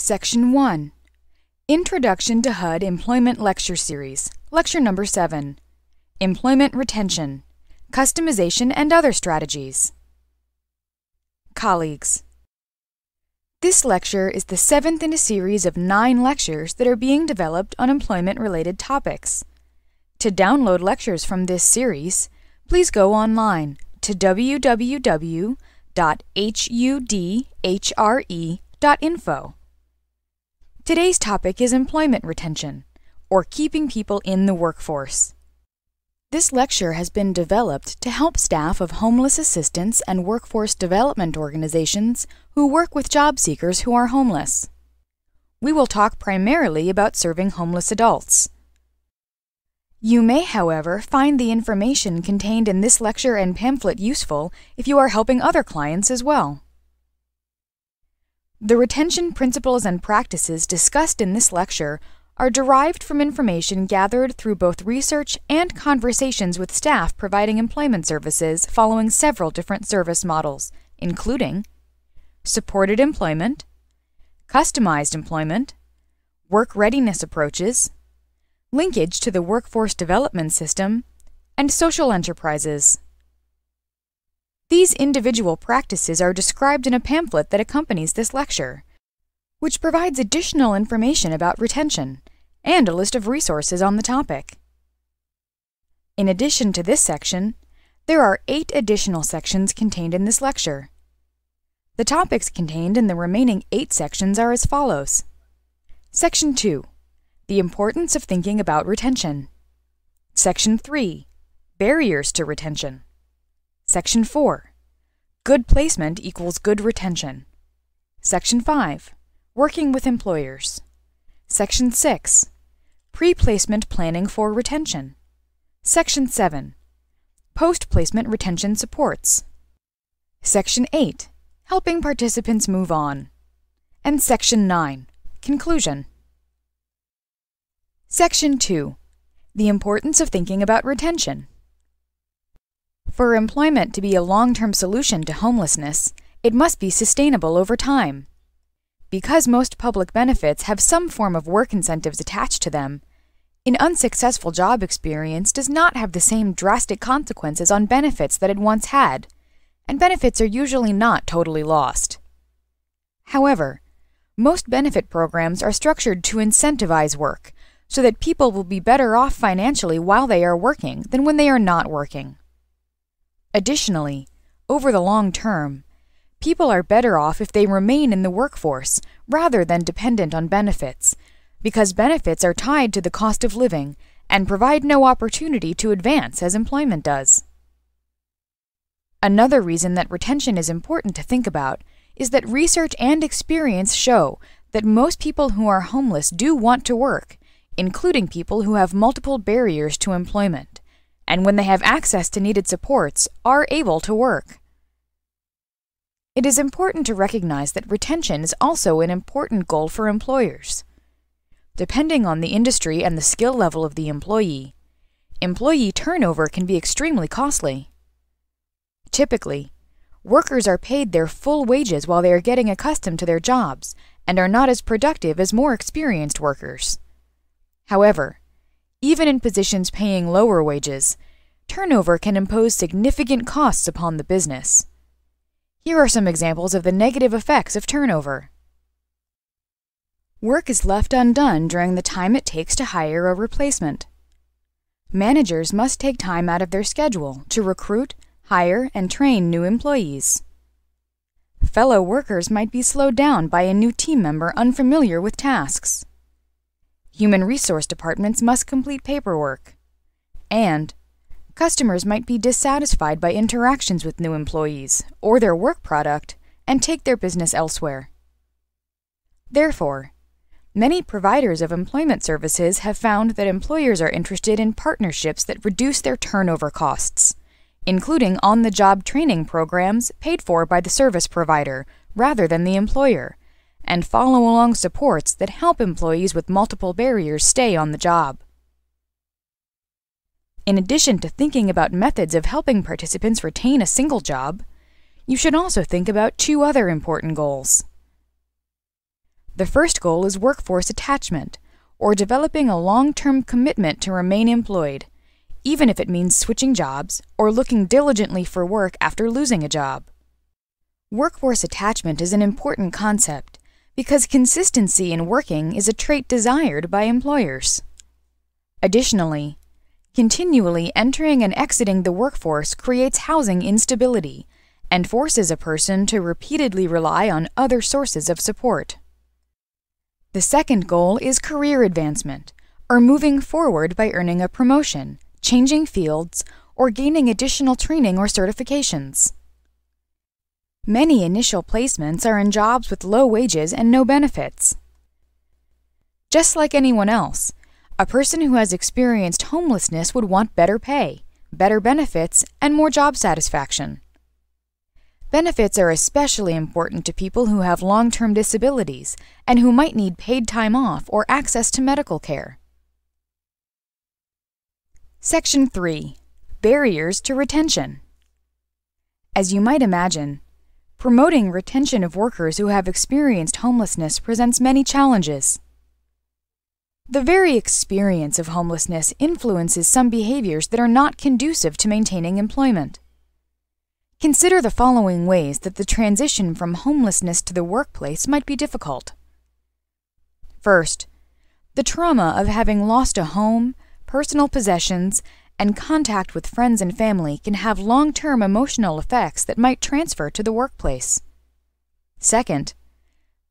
Section 1. Introduction to HUD Employment Lecture Series, Lecture Number 7. Employment Retention, Customization and Other Strategies. Colleagues. This lecture is the 7th in a series of 9 lectures that are being developed on employment-related topics. To download lectures from this series, please go online to www.hudhre.info. Today's topic is employment retention, or keeping people in the workforce. This lecture has been developed to help staff of homeless assistance and workforce development organizations who work with job seekers who are homeless. We will talk primarily about serving homeless adults. You may, however, find the information contained in this lecture and pamphlet useful if you are helping other clients as well. The retention principles and practices discussed in this lecture are derived from information gathered through both research and conversations with staff providing employment services following several different service models, including supported employment, customized employment, work readiness approaches, linkage to the workforce development system, and social enterprises. These individual practices are described in a pamphlet that accompanies this lecture, which provides additional information about retention and a list of resources on the topic. In addition to this section, there are 8 additional sections contained in this lecture. The topics contained in the remaining 8 sections are as follows. Section 2. The importance of thinking about retention. Section 3. Barriers to retention. Section 4. Good placement equals good retention. Section 5. Working with employers. Section 6. Pre-placement planning for retention. Section 7. Post-placement retention supports. Section 8. Helping participants move on. And Section 9. Conclusion. Section 2. The importance of thinking about retention. For employment to be a long-term solution to homelessness, it must be sustainable over time. Because most public benefits have some form of work incentives attached to them, an unsuccessful job experience does not have the same drastic consequences on benefits that it once had, and benefits are usually not totally lost. However, most benefit programs are structured to incentivize work, so that people will be better off financially while they are working than when they are not working. Additionally, over the long term, people are better off if they remain in the workforce rather than dependent on benefits, because benefits are tied to the cost of living and provide no opportunity to advance as employment does. Another reason that retention is important to think about is that research and experience show that most people who are homeless do want to work, including people who have multiple barriers to employment, and when they have access to needed supports, are able to work. It is important to recognize that retention is also an important goal for employers. Depending on the industry and the skill level of the employee turnover can be extremely costly. Typically, workers are paid their full wages while they are getting accustomed to their jobs and are not as productive as more experienced workers. However, even in positions paying lower wages, turnover can impose significant costs upon the business. Here are some examples of the negative effects of turnover. Work is left undone during the time it takes to hire a replacement. Managers must take time out of their schedule to recruit, hire, and train new employees. Fellow workers might be slowed down by a new team member unfamiliar with tasks. Human resource departments must complete paperwork. And customers might be dissatisfied by interactions with new employees or their work product and take their business elsewhere. Therefore, many providers of employment services have found that employers are interested in partnerships that reduce their turnover costs, including on-the-job training programs paid for by the service provider rather than the employer, and follow-along supports that help employees with multiple barriers stay on the job. In addition to thinking about methods of helping participants retain a single job, you should also think about 2 other important goals. The first goal is workforce attachment, or developing a long-term commitment to remain employed, even if it means switching jobs or looking diligently for work after losing a job. Workforce attachment is an important concept because consistency in working is a trait desired by employers. Additionally, continually entering and exiting the workforce creates housing instability and forces a person to repeatedly rely on other sources of support. The second goal is career advancement, or moving forward by earning a promotion, changing fields, or gaining additional training or certifications. Many initial placements are in jobs with low wages and no benefits. Just like anyone else, a person who has experienced homelessness would want better pay, better benefits, and more job satisfaction. Benefits are especially important to people who have long-term disabilities and who might need paid time off or access to medical care. Section 3. Barriers to retention. As you might imagine, promoting retention of workers who have experienced homelessness presents many challenges. The very experience of homelessness influences some behaviors that are not conducive to maintaining employment. Consider the following ways that the transition from homelessness to the workplace might be difficult. First, the trauma of having lost a home, personal possessions, and contact with friends and family can have long-term emotional effects that might transfer to the workplace. Second,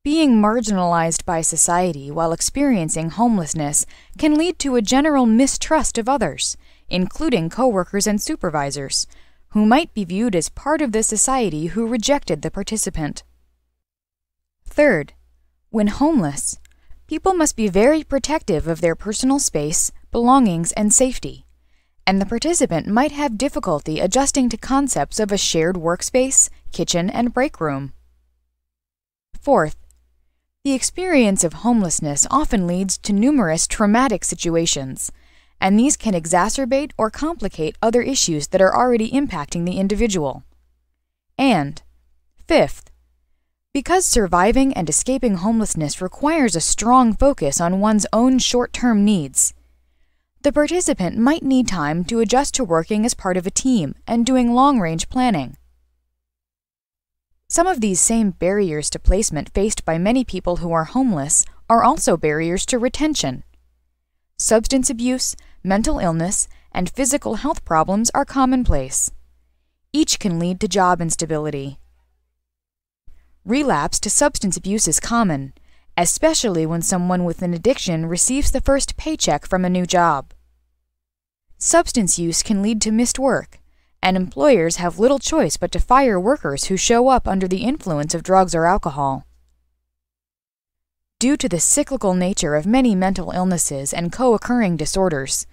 being marginalized by society while experiencing homelessness can lead to a general mistrust of others, including coworkers and supervisors, who might be viewed as part of the society who rejected the participant. Third, when homeless, people must be very protective of their personal space, belongings, and safety, and the participant might have difficulty adjusting to concepts of a shared workspace, kitchen, and break room. Fourth, the experience of homelessness often leads to numerous traumatic situations, and these can exacerbate or complicate other issues that are already impacting the individual. And fifth, because surviving and escaping homelessness requires a strong focus on one's own short-term needs, the participant might need time to adjust to working as part of a team and doing long-range planning. Some of these same barriers to placement faced by many people who are homeless are also barriers to retention. Substance abuse, mental illness, and physical health problems are commonplace. Each can lead to job instability. Relapse to substance abuse is common, especially when someone with an addiction receives the first paycheck from a new job. Substance use can lead to missed work, and employers have little choice but to fire workers who show up under the influence of drugs or alcohol. Due to the cyclical nature of many mental illnesses and co-occurring disorders,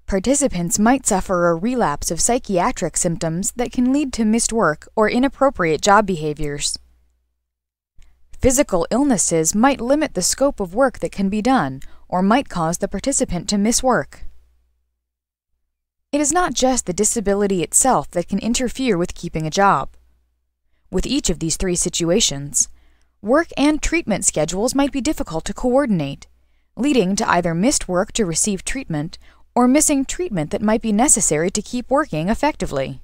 participants might suffer a relapse of psychiatric symptoms that can lead to missed work or inappropriate job behaviors. Physical illnesses might limit the scope of work that can be done or might cause the participant to miss work. It is not just the disability itself that can interfere with keeping a job. With each of these three situations, work and treatment schedules might be difficult to coordinate, leading to either missed work to receive treatment or missing treatment that might be necessary to keep working effectively.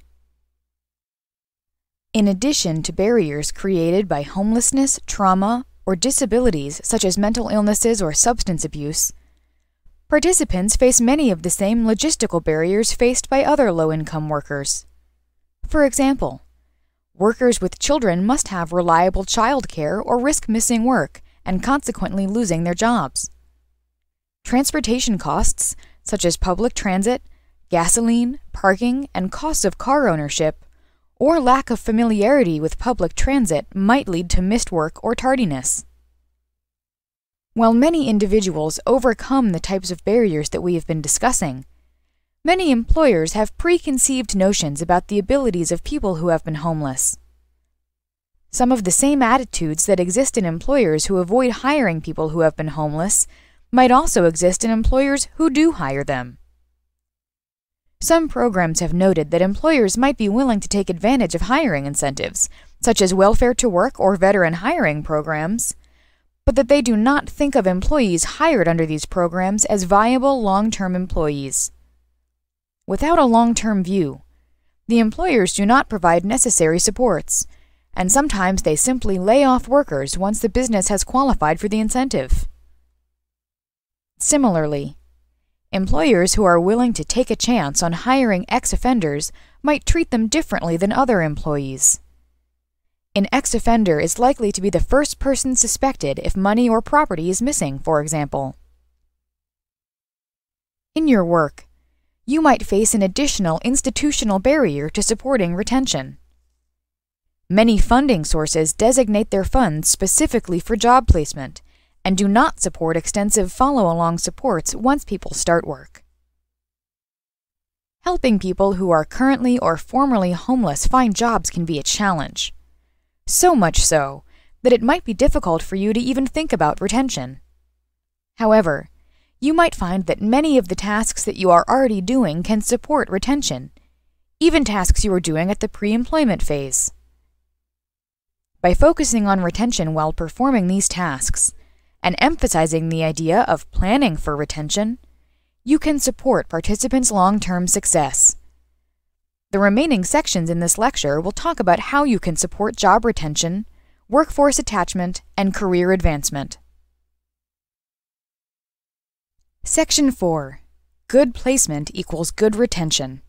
In addition to barriers created by homelessness, trauma, or disabilities such as mental illnesses or substance abuse, participants face many of the same logistical barriers faced by other low-income workers. For example, workers with children must have reliable childcare or risk missing work and consequently losing their jobs. Transportation costs, such as public transit, gasoline, parking, and costs of car ownership, or lack of familiarity with public transit might lead to missed work or tardiness. While many individuals overcome the types of barriers that we have been discussing, many employers have preconceived notions about the abilities of people who have been homeless. Some of the same attitudes that exist in employers who avoid hiring people who have been homeless might also exist in employers who do hire them. Some programs have noted that employers might be willing to take advantage of hiring incentives, such as welfare to work or veteran hiring programs, but that they do not think of employees hired under these programs as viable long-term employees. Without a long-term view, the employers do not provide necessary supports, and sometimes they simply lay off workers once the business has qualified for the incentive. Similarly, employers who are willing to take a chance on hiring ex-offenders might treat them differently than other employees. An ex-offender is likely to be the first person suspected if money or property is missing, for example. In your work, you might face an additional institutional barrier to supporting retention. Many funding sources designate their funds specifically for job placement and do not support extensive follow-along supports once people start work. Helping people who are currently or formerly homeless find jobs can be a challenge. So much so that it might be difficult for you to even think about retention. However, you might find that many of the tasks that you are already doing can support retention, even tasks you are doing at the pre-employment phase. By focusing on retention while performing these tasks, and emphasizing the idea of planning for retention, you can support participants' long-term success. The remaining sections in this lecture will talk about how you can support job retention, workforce attachment, and career advancement. Section 4. Good placement equals good retention.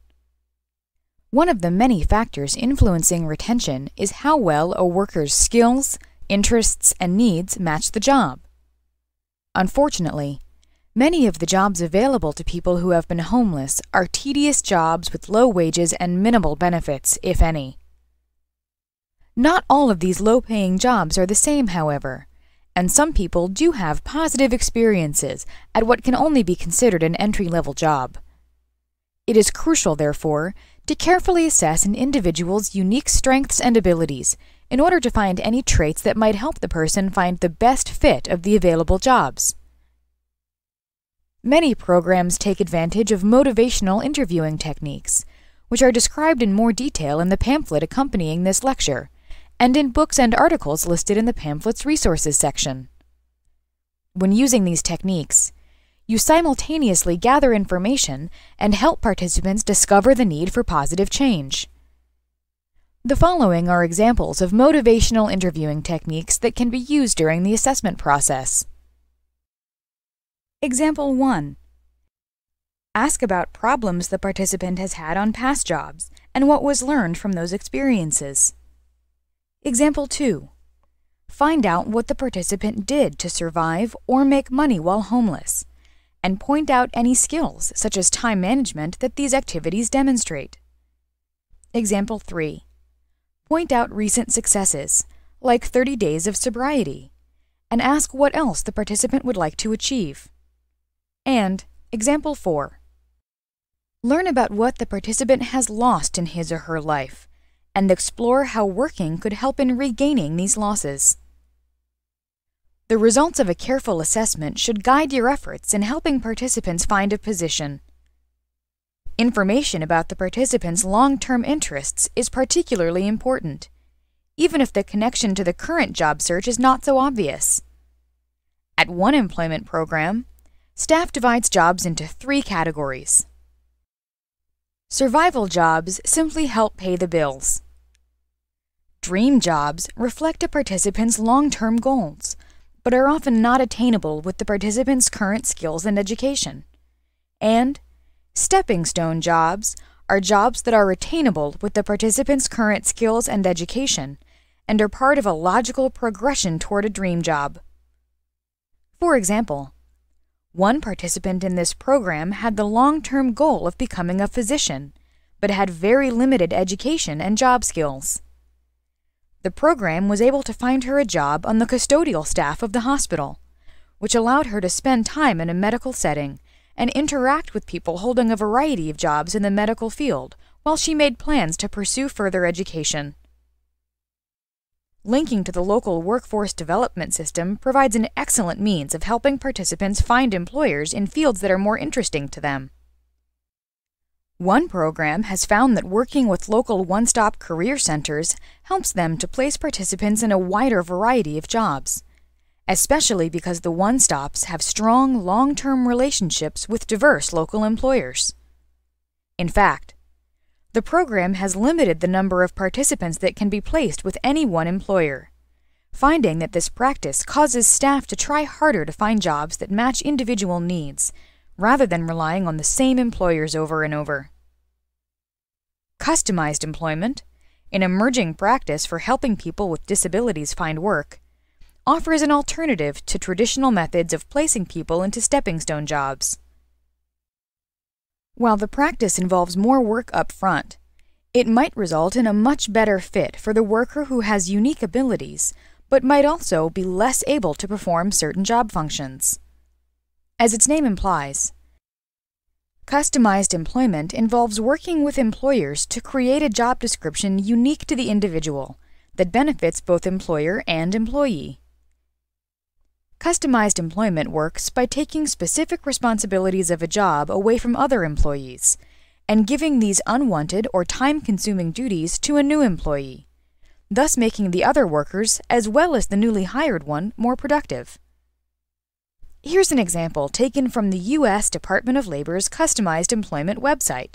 One of the many factors influencing retention is how well a worker's skills, interests, and needs match the job. Unfortunately, many of the jobs available to people who have been homeless are tedious jobs with low wages and minimal benefits, if any. Not all of these low-paying jobs are the same, however, and some people do have positive experiences at what can only be considered an entry-level job. It is crucial, therefore, to carefully assess an individual's unique strengths and abilities in order to find any traits that might help the person find the best fit of the available jobs. Many programs take advantage of motivational interviewing techniques, which are described in more detail in the pamphlet accompanying this lecture, and in books and articles listed in the pamphlet's resources section. When using these techniques, you simultaneously gather information and help participants discover the need for positive change. The following are examples of motivational interviewing techniques that can be used during the assessment process. Example 1. Ask about problems the participant has had on past jobs and what was learned from those experiences. Example 2. Find out what the participant did to survive or make money while homeless, and point out any skills, such as time management, that these activities demonstrate. Example 3. Point out recent successes, like 30 days of sobriety, and ask what else the participant would like to achieve. And Example 4. Learn about what the participant has lost in his or her life, and explore how working could help in regaining these losses. The results of a careful assessment should guide your efforts in helping participants find a position. Information about the participant's long-term interests is particularly important, even if the connection to the current job search is not so obvious. At one employment program, staff divides jobs into 3 categories. Survival jobs simply help pay the bills. Dream jobs reflect a participant's long-term goals, but are often not attainable with the participant's current skills and education. And stepping stone jobs are jobs that are attainable with the participant's current skills and education, and are part of a logical progression toward a dream job. For example, one participant in this program had the long-term goal of becoming a physician, but had very limited education and job skills. The program was able to find her a job on the custodial staff of the hospital, which allowed her to spend time in a medical setting and interact with people holding a variety of jobs in the medical field while she made plans to pursue further education. Linking to the local workforce development system provides an excellent means of helping participants find employers in fields that are more interesting to them. One program has found that working with local one-stop career centers helps them to place participants in a wider variety of jobs, especially because the one-stops have strong long-term relationships with diverse local employers. In fact, the program has limited the number of participants that can be placed with any one employer, finding that this practice causes staff to try harder to find jobs that match individual needs, rather than relying on the same employers over and over. Customized employment, an emerging practice for helping people with disabilities find work, offers an alternative to traditional methods of placing people into stepping-stone jobs. While the practice involves more work up front, it might result in a much better fit for the worker who has unique abilities, but might also be less able to perform certain job functions. As its name implies, customized employment involves working with employers to create a job description unique to the individual that benefits both employer and employee. Customized employment works by taking specific responsibilities of a job away from other employees and giving these unwanted or time-consuming duties to a new employee, thus making the other workers, as well as the newly hired one, more productive. Here's an example taken from the U.S. Department of Labor's Customized Employment website.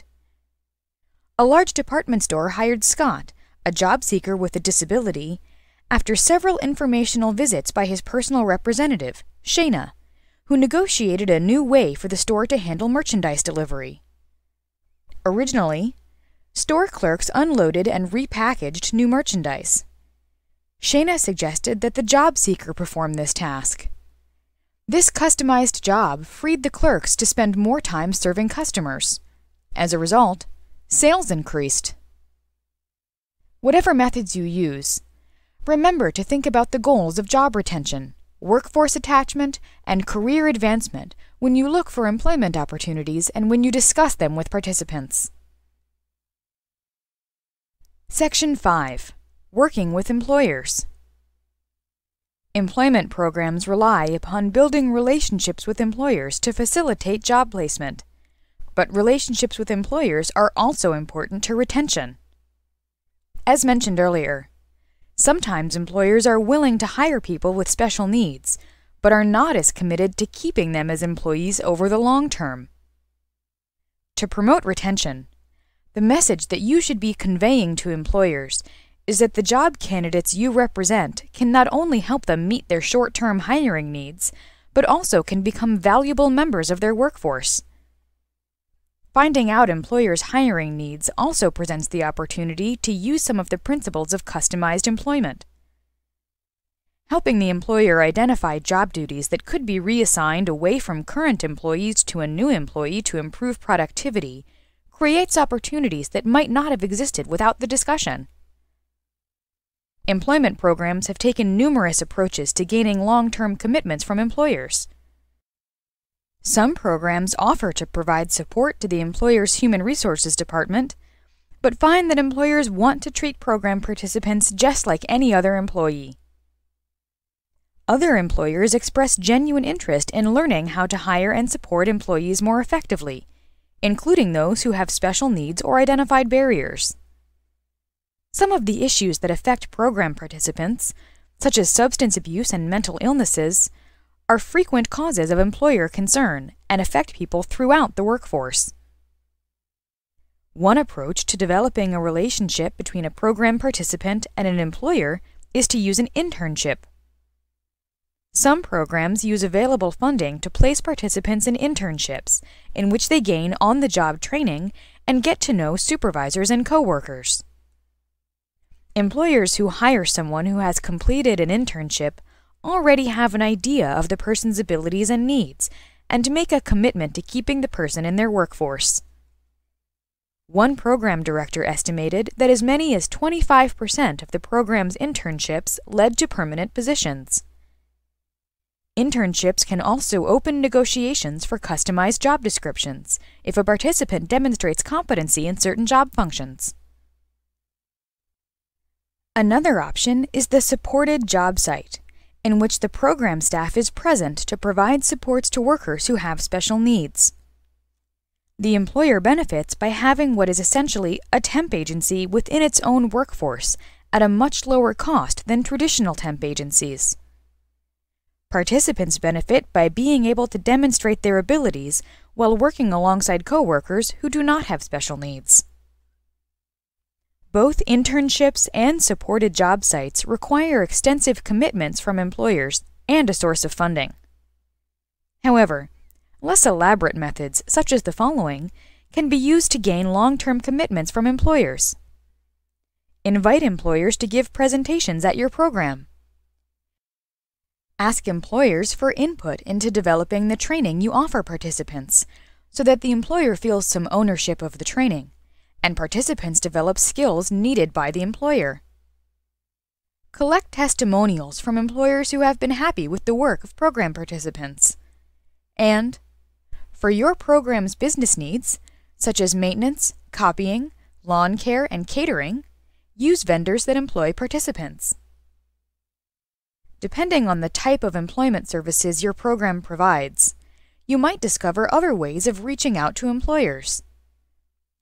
A large department store hired Scott, a job seeker with a disability, after several informational visits by his personal representative, Shayna, who negotiated a new way for the store to handle merchandise delivery. Originally, store clerks unloaded and repackaged new merchandise. Shayna suggested that the job seeker perform this task. This customized job freed the clerks to spend more time serving customers. As a result, sales increased. Whatever methods you use, remember to think about the goals of job retention, workforce attachment, and career advancement when you look for employment opportunities and when you discuss them with participants. Section 5. Working with employers. Employment programs rely upon building relationships with employers to facilitate job placement, but relationships with employers are also important to retention. As mentioned earlier, sometimes employers are willing to hire people with special needs, but are not as committed to keeping them as employees over the long term. To promote retention, the message that you should be conveying to employers is that the job candidates you represent can not only help them meet their short-term hiring needs, but also can become valuable members of their workforce. Finding out employers' hiring needs also presents the opportunity to use some of the principles of customized employment. Helping the employer identify job duties that could be reassigned away from current employees to a new employee to improve productivity creates opportunities that might not have existed without the discussion. Employment programs have taken numerous approaches to gaining long-term commitments from employers. Some programs offer to provide support to the employer's human resources department, but find that employers want to treat program participants just like any other employee. Other employers express genuine interest in learning how to hire and support employees more effectively, including those who have special needs or identified barriers. Some of the issues that affect program participants, such as substance abuse and mental illnesses, are frequent causes of employer concern and affect people throughout the workforce. One approach to developing a relationship between a program participant and an employer is to use an internship. Some programs use available funding to place participants in internships, in which they gain on-the-job training and get to know supervisors and coworkers. Employers who hire someone who has completed an internship already have an idea of the person's abilities and needs, and make a commitment to keeping the person in their workforce. One program director estimated that as many as 25% of the program's internships led to permanent positions. Internships can also open negotiations for customized job descriptions if a participant demonstrates competency in certain job functions. Another option is the supported job site, in which the program staff is present to provide supports to workers who have special needs. The employer benefits by having what is essentially a temp agency within its own workforce at a much lower cost than traditional temp agencies. Participants benefit by being able to demonstrate their abilities while working alongside coworkers who do not have special needs. Both internships and supported job sites require extensive commitments from employers and a source of funding. However, less elaborate methods, such as the following, can be used to gain long-term commitments from employers. Invite employers to give presentations at your program. Ask employers for input into developing the training you offer participants, so that the employer feels some ownership of the training, and participants develop skills needed by the employer. Collect testimonials from employers who have been happy with the work of program participants. And, for your program's business needs, such as maintenance, copying, lawn care, and catering, use vendors that employ participants. Depending on the type of employment services your program provides, you might discover other ways of reaching out to employers.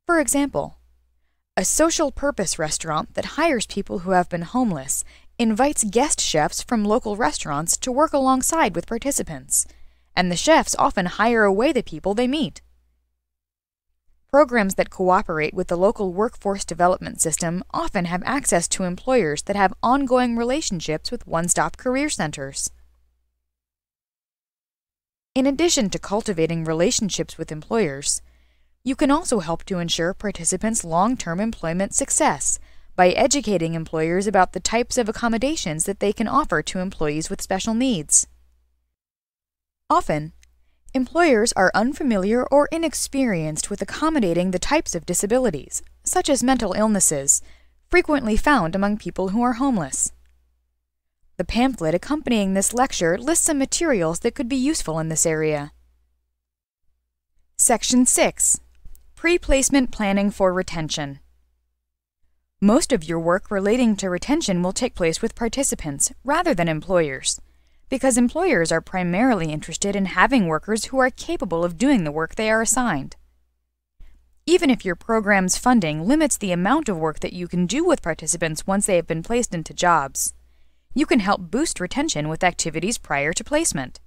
For example, a social purpose restaurant that hires people who have been homeless invites guest chefs from local restaurants to work alongside with participants, and the chefs often hire away the people they meet. Programs that cooperate with the local workforce development system often have access to employers that have ongoing relationships with one-stop career centers. In addition to cultivating relationships with employers, you can also help to ensure participants' long-term employment success by educating employers about the types of accommodations that they can offer to employees with special needs. Often, employers are unfamiliar or inexperienced with accommodating the types of disabilities, such as mental illnesses, frequently found among people who are homeless. The pamphlet accompanying this lecture lists some materials that could be useful in this area. Section 6. Pre-placement planning for retention. Most of your work relating to retention will take place with participants rather than employers, because employers are primarily interested in having workers who are capable of doing the work they are assigned. Even if your program's funding limits the amount of work that you can do with participants once they have been placed into jobs, you can help boost retention with activities prior to placement.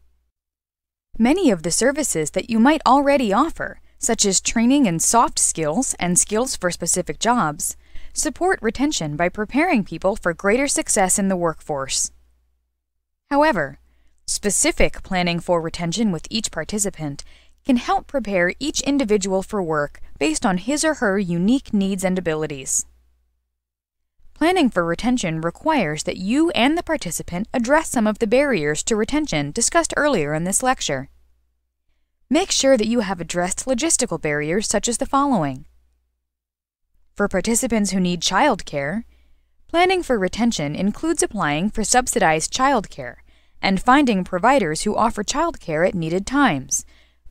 Many of the services that you might already offer, such as training in soft skills and skills for specific jobs, support retention by preparing people for greater success in the workforce. However, specific planning for retention with each participant can help prepare each individual for work based on his or her unique needs and abilities. Planning for retention requires that you and the participant address some of the barriers to retention discussed earlier in this lecture. Make sure that you have addressed logistical barriers such as the following. For participants who need childcare, planning for retention includes applying for subsidized childcare and finding providers who offer childcare at needed times,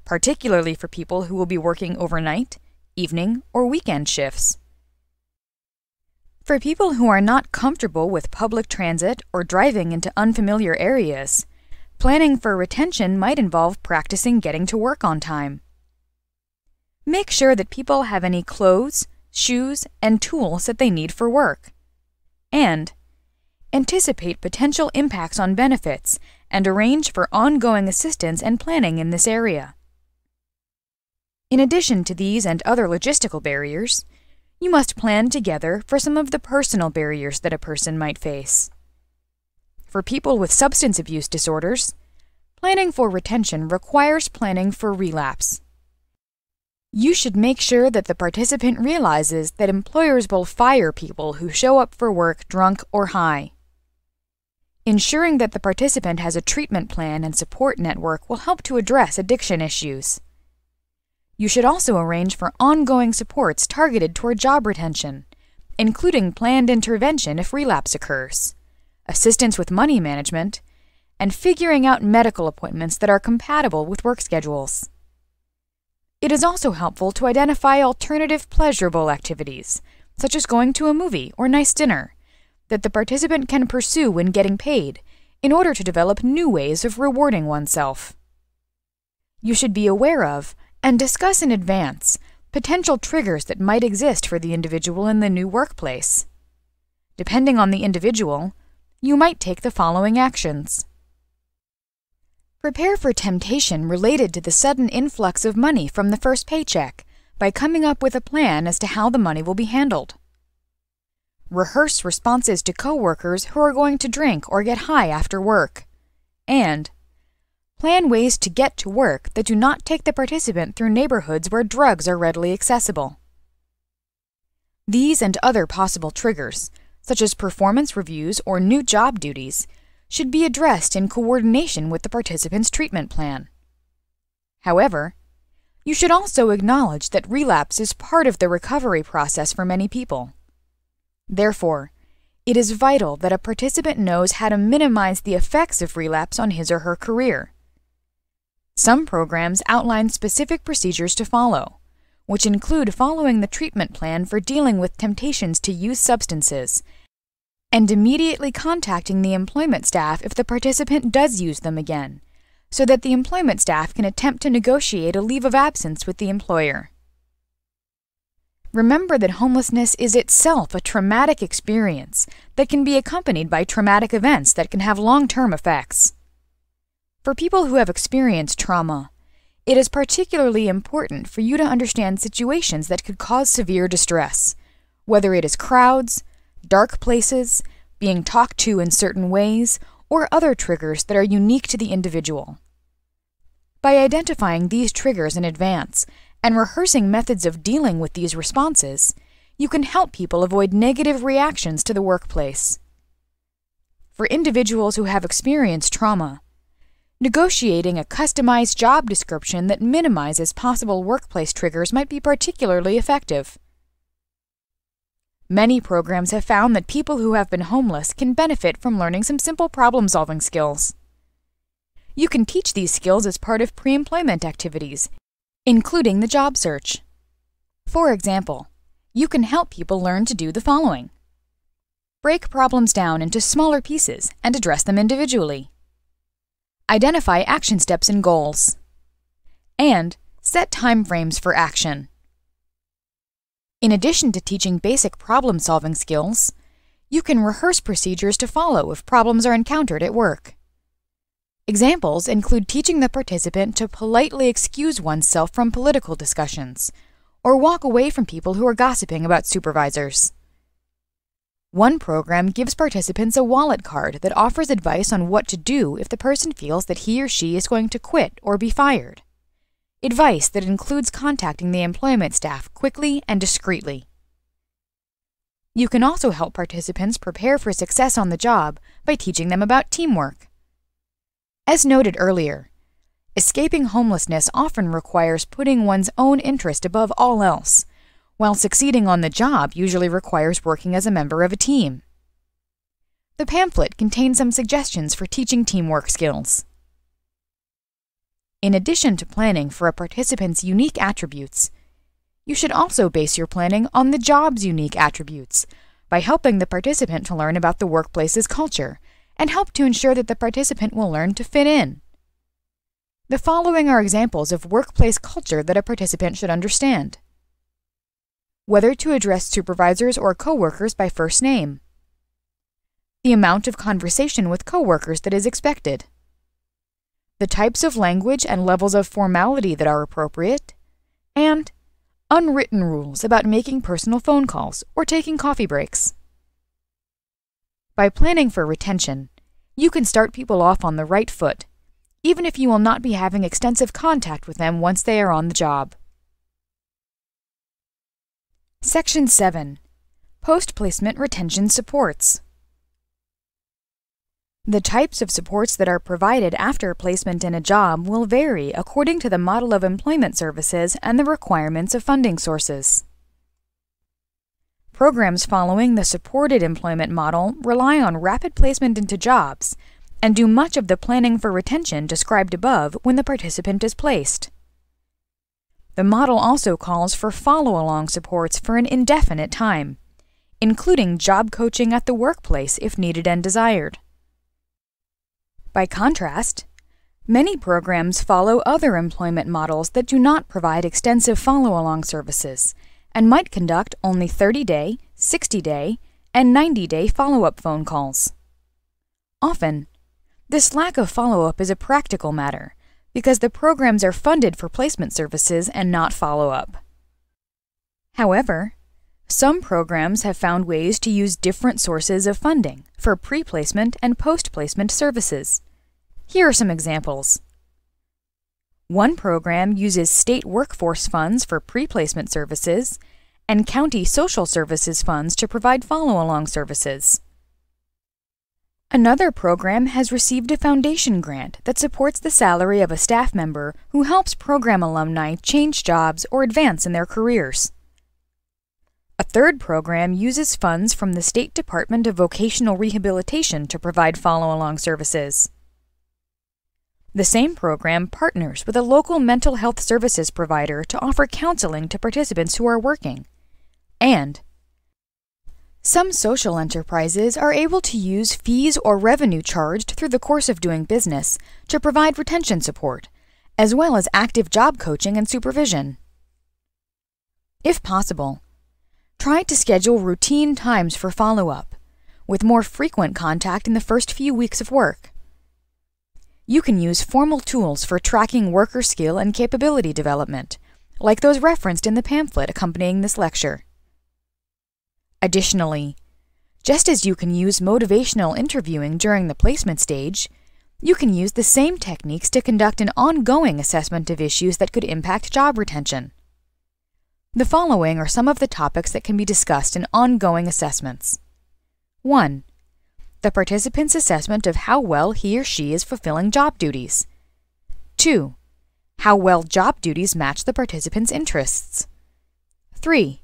particularly for people who will be working overnight, evening, or weekend shifts. For people who are not comfortable with public transit or driving into unfamiliar areas, planning for retention might involve practicing getting to work on time. Make sure that people have any clothes, shoes, and tools that they need for work. And anticipate potential impacts on benefits and arrange for ongoing assistance and planning in this area. In addition to these and other logistical barriers, you must plan together for some of the personal barriers that a person might face. For people with substance abuse disorders, planning for retention requires planning for relapse. You should make sure that the participant realizes that employers will fire people who show up for work drunk or high. Ensuring that the participant has a treatment plan and support network will help to address addiction issues. You should also arrange for ongoing supports targeted toward job retention, including planned intervention if relapse occurs, assistance with money management, and figuring out medical appointments that are compatible with work schedules. It is also helpful to identify alternative pleasurable activities, such as going to a movie or nice dinner, that the participant can pursue when getting paid in order to develop new ways of rewarding oneself. You should be aware of and discuss in advance potential triggers that might exist for the individual in the new workplace. Depending on the individual, you might take the following actions. Prepare for temptation related to the sudden influx of money from the first paycheck by coming up with a plan as to how the money will be handled. Rehearse responses to coworkers who are going to drink or get high after work. And plan ways to get to work that do not take the participant through neighborhoods where drugs are readily accessible. These and other possible triggers, such as performance reviews or new job duties, should be addressed in coordination with the participant's treatment plan. However, you should also acknowledge that relapse is part of the recovery process for many people. Therefore, it is vital that a participant knows how to minimize the effects of relapse on his or her career. Some programs outline specific procedures to follow, which include following the treatment plan for dealing with temptations to use substances, and immediately contacting the employment staff if the participant does use them again, so that the employment staff can attempt to negotiate a leave of absence with the employer. Remember that homelessness is itself a traumatic experience that can be accompanied by traumatic events that can have long-term effects. For people who have experienced trauma, it is particularly important for you to understand situations that could cause severe distress, whether it is crowds, dark places, being talked to in certain ways, or other triggers that are unique to the individual. By identifying these triggers in advance and rehearsing methods of dealing with these responses, you can help people avoid negative reactions to the workplace. For individuals who have experienced trauma, negotiating a customized job description that minimizes possible workplace triggers might be particularly effective. Many programs have found that people who have been homeless can benefit from learning some simple problem-solving skills. You can teach these skills as part of pre-employment activities, including the job search. For example, you can help people learn to do the following: break problems down into smaller pieces and address them individually. Identify action steps and goals. And set time frames for action. In addition to teaching basic problem-solving skills, you can rehearse procedures to follow if problems are encountered at work. Examples include teaching the participant to politely excuse oneself from political discussions, or walk away from people who are gossiping about supervisors. One program gives participants a wallet card that offers advice on what to do if the person feels that he or she is going to quit or be fired. Advice that includes contacting the employment staff quickly and discreetly. You can also help participants prepare for success on the job by teaching them about teamwork. As noted earlier, escaping homelessness often requires putting one's own interest above all else, while succeeding on the job usually requires working as a member of a team. The pamphlet contains some suggestions for teaching teamwork skills. In addition to planning for a participant's unique attributes, you should also base your planning on the job's unique attributes by helping the participant to learn about the workplace's culture and help to ensure that the participant will learn to fit in. The following are examples of workplace culture that a participant should understand. Whether to address supervisors or coworkers by first name. The amount of conversation with coworkers that is expected. The types of language and levels of formality that are appropriate, and unwritten rules about making personal phone calls or taking coffee breaks. By planning for retention, you can start people off on the right foot, even if you will not be having extensive contact with them once they are on the job. Section 7. Post-Placement Retention Supports. The types of supports that are provided after placement in a job will vary according to the model of employment services and the requirements of funding sources. Programs following the supported employment model rely on rapid placement into jobs and do much of the planning for retention described above when the participant is placed. The model also calls for follow-along supports for an indefinite time, including job coaching at the workplace if needed and desired. By contrast, many programs follow other employment models that do not provide extensive follow-along services and might conduct only 30-day, 60-day, and 90-day follow-up phone calls. Often, This lack of follow-up is a practical matter, because the programs are funded for placement services and not follow-up. However, some programs have found ways to use different sources of funding for pre-placement and post-placement services. Here are some examples. One program uses state workforce funds for pre-placement services and county social services funds to provide follow-along services. Another program has received a foundation grant that supports the salary of a staff member who helps program alumni change jobs or advance in their careers. A third program uses funds from the State Department of Vocational Rehabilitation to provide follow-along services. The same program partners with a local mental health services provider to offer counseling to participants who are working. And some social enterprises are able to use fees or revenue charged through the course of doing business to provide retention support, as well as active job coaching and supervision. If possible, try to schedule routine times for follow-up, with more frequent contact in the first few weeks of work. You can use formal tools for tracking worker skill and capability development, like those referenced in the pamphlet accompanying this lecture. Additionally, just as you can use motivational interviewing during the placement stage, you can use the same techniques to conduct an ongoing assessment of issues that could impact job retention. The following are some of the topics that can be discussed in ongoing assessments. 1. The participant's assessment of how well he or she is fulfilling job duties. 2. How well job duties match the participant's interests. 3.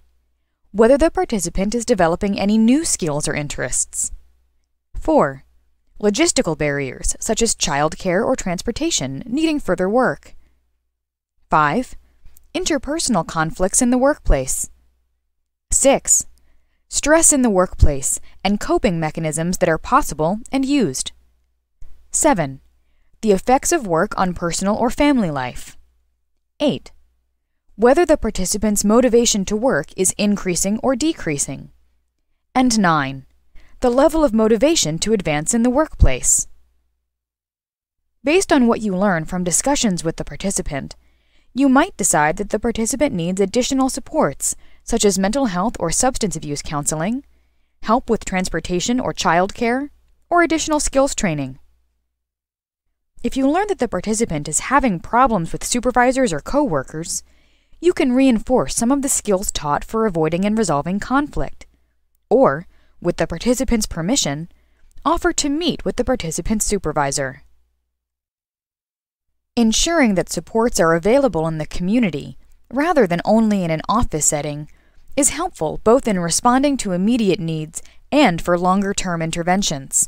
Whether the participant is developing any new skills or interests. 4. Logistical barriers, such as childcare or transportation, needing further work. 5. Interpersonal conflicts in the workplace. 6. Stress in the workplace and coping mechanisms that are possible and used. 7. The effects of work on personal or family life. 8. Whether the participant's motivation to work is increasing or decreasing. And 9. The level of motivation to advance in the workplace. Based on what you learn from discussions with the participant, you might decide that the participant needs additional supports, such as mental health or substance abuse counseling, help with transportation or childcare, or additional skills training. If you learn that the participant is having problems with supervisors or coworkers, you can reinforce some of the skills taught for avoiding and resolving conflict, or, with the participant's permission, offer to meet with the participant's supervisor. Ensuring that supports are available in the community, rather than only in an office setting, is helpful both in responding to immediate needs and for longer-term interventions.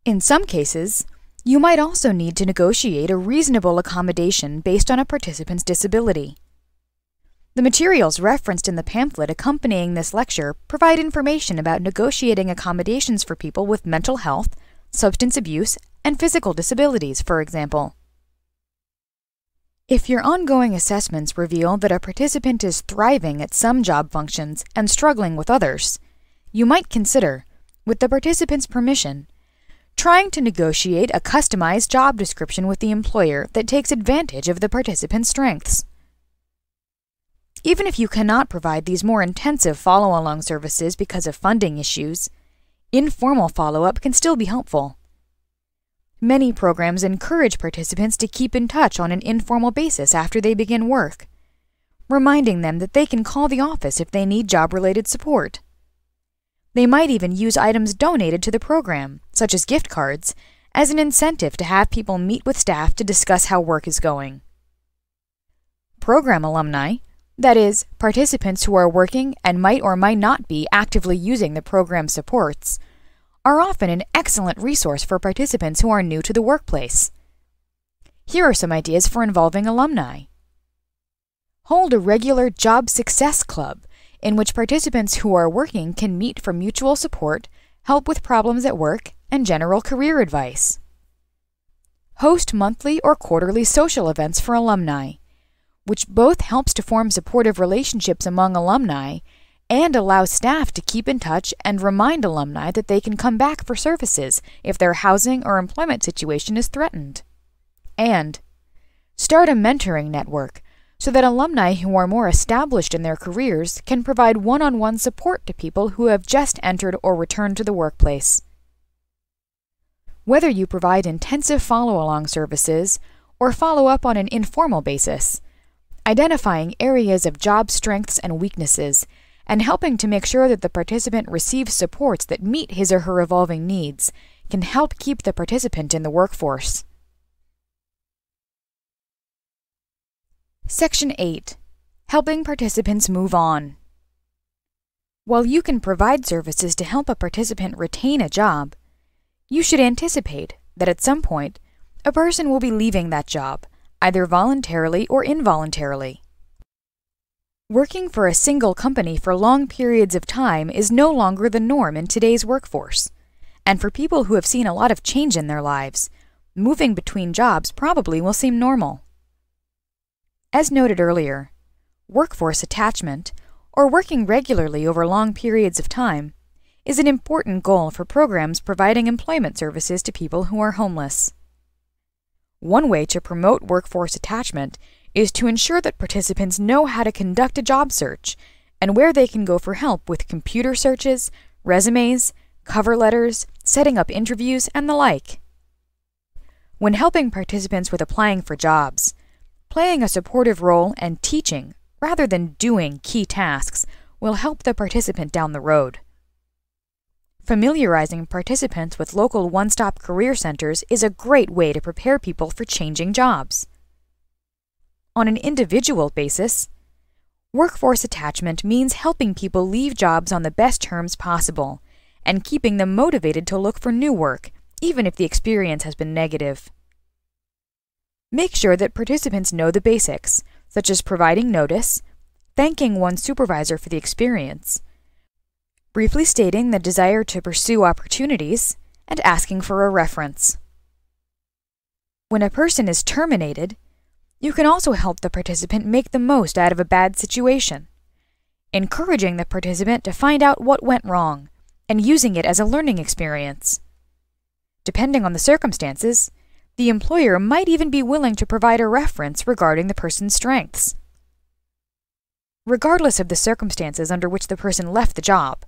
In some cases, you might also need to negotiate a reasonable accommodation based on a participant's disability. The materials referenced in the pamphlet accompanying this lecture provide information about negotiating accommodations for people with mental health, substance abuse, and physical disabilities, for example. If your ongoing assessments reveal that a participant is thriving at some job functions and struggling with others, you might consider, with the participant's permission, trying to negotiate a customized job description with the employer that takes advantage of the participant's strengths. Even if you cannot provide these more intensive follow-along services because of funding issues, informal follow-up can still be helpful. Many programs encourage participants to keep in touch on an informal basis after they begin work, reminding them that they can call the office if they need job-related support. They might even use items donated to the program, such as gift cards, as an incentive to have people meet with staff to discuss how work is going. Program alumni, that is, participants who are working and might or might not be actively using the program supports, are often an excellent resource for participants who are new to the workplace. Here are some ideas for involving alumni. Hold a regular job success club in which participants who are working can meet for mutual support, help with problems at work, and general career advice. Host monthly or quarterly social events for alumni, which both helps to form supportive relationships among alumni and allows staff to keep in touch and remind alumni that they can come back for services if their housing or employment situation is threatened. And start a mentoring network so that alumni who are more established in their careers can provide one-on-one support to people who have just entered or returned to the workplace. Whether you provide intensive follow-along services or follow up on an informal basis, identifying areas of job strengths and weaknesses and helping to make sure that the participant receives supports that meet his or her evolving needs can help keep the participant in the workforce. Section 8. Helping participants move on. While you can provide services to help a participant retain a job, you should anticipate that at some point, a person will be leaving that job, either voluntarily or involuntarily. Working for a single company for long periods of time is no longer the norm in today's workforce, and for people who have seen a lot of change in their lives, moving between jobs probably will seem normal. As noted earlier, workforce attachment, or working regularly over long periods of time, is an important goal for programs providing employment services to people who are homeless. One way to promote workforce attachment is to ensure that participants know how to conduct a job search and where they can go for help with computer searches, resumes, cover letters, setting up interviews, and the like. When helping participants with applying for jobs, playing a supportive role and teaching, rather than doing, key tasks will help the participant down the road. Familiarizing participants with local one-stop career centers is a great way to prepare people for changing jobs. On an individual basis, workforce attachment means helping people leave jobs on the best terms possible and keeping them motivated to look for new work, even if the experience has been negative. Make sure that participants know the basics, such as providing notice, thanking one's supervisor for the experience, briefly stating the desire to pursue opportunities, and asking for a reference. When a person is terminated, you can also help the participant make the most out of a bad situation, encouraging the participant to find out what went wrong and using it as a learning experience. Depending on the circumstances, the employer might even be willing to provide a reference regarding the person's strengths. Regardless of the circumstances under which the person left the job,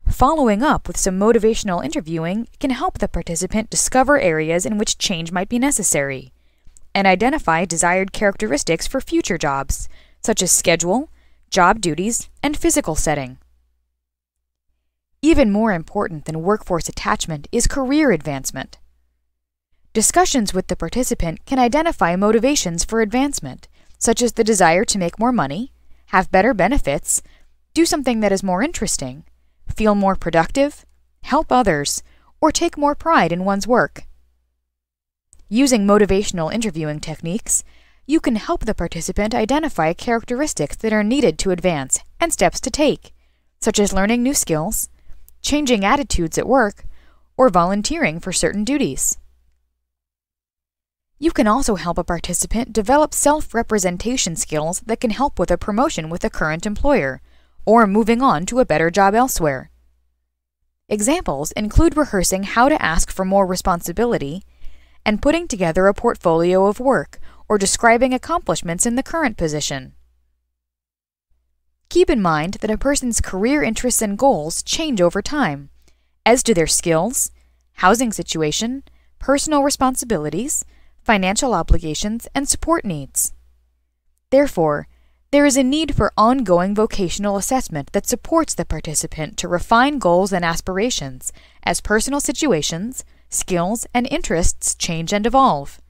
following up with some motivational interviewing can help the participant discover areas in which change might be necessary and identify desired characteristics for future jobs, such as schedule, job duties, and physical setting. Even more important than workforce attachment is career advancement. Discussions with the participant can identify motivations for advancement, such as the desire to make more money, have better benefits, do something that is more interesting, feel more productive, help others, or take more pride in one's work. Using motivational interviewing techniques, you can help the participant identify characteristics that are needed to advance and steps to take, such as learning new skills, changing attitudes at work, or volunteering for certain duties. You can also help a participant develop self-representation skills that can help with a promotion with a current employer, or moving on to a better job elsewhere. Examples include rehearsing how to ask for more responsibility and putting together a portfolio of work or describing accomplishments in the current position. Keep in mind that a person's career interests and goals change over time, as do their skills, housing situation, personal responsibilities, financial obligations, and support needs. Therefore, there is a need for ongoing vocational assessment that supports the participant to refine goals and aspirations as personal situations, skills, and interests change and evolve.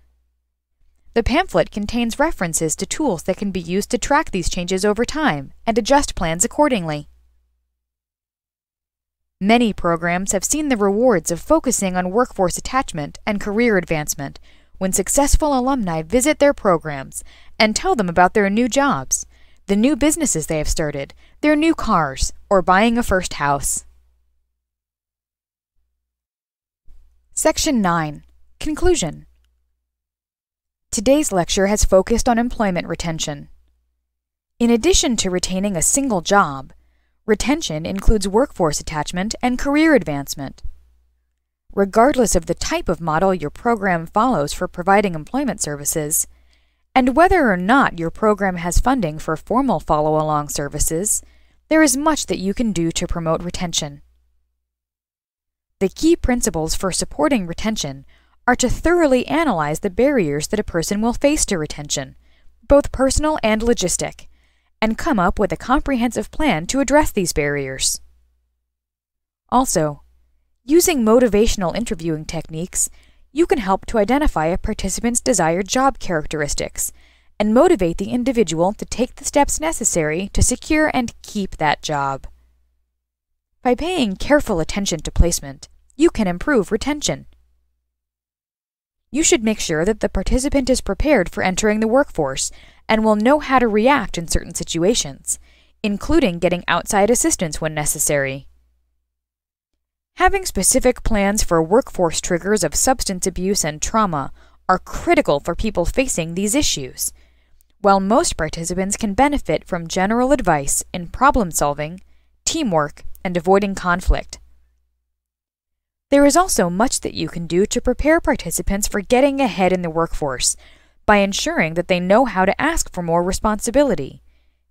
The pamphlet contains references to tools that can be used to track these changes over time and adjust plans accordingly. Many programs have seen the rewards of focusing on workforce attachment and career advancement when successful alumni visit their programs and tell them about their new jobs, the new businesses they have started, their new cars, or buying a first house. Section 9. Conclusion. Today's lecture has focused on employment retention. In addition to retaining a single job, Retention includes workforce attachment and career advancement. Regardless of the type of model your program follows for providing employment services, and whether or not your program has funding for formal follow-along services, there is much that you can do to promote retention. The key principles for supporting retention are to thoroughly analyze the barriers that a person will face to retention, both personal and logistic, and come up with a comprehensive plan to address these barriers. Also, using motivational interviewing techniques, you can help to identify a participant's desired job characteristics and motivate the individual to take the steps necessary to secure and keep that job. By paying careful attention to placement, you can improve retention. You should make sure that the participant is prepared for entering the workforce and will know how to react in certain situations, including getting outside assistance when necessary. Having specific plans for workforce triggers of substance abuse and trauma are critical for people facing these issues, while most participants can benefit from general advice in problem solving, teamwork, and avoiding conflict. There is also much that you can do to prepare participants for getting ahead in the workforce by ensuring that they know how to ask for more responsibility,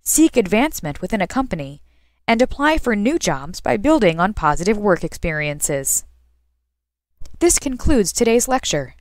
seek advancement within a company, and apply for new jobs by building on positive work experiences. This concludes today's lecture.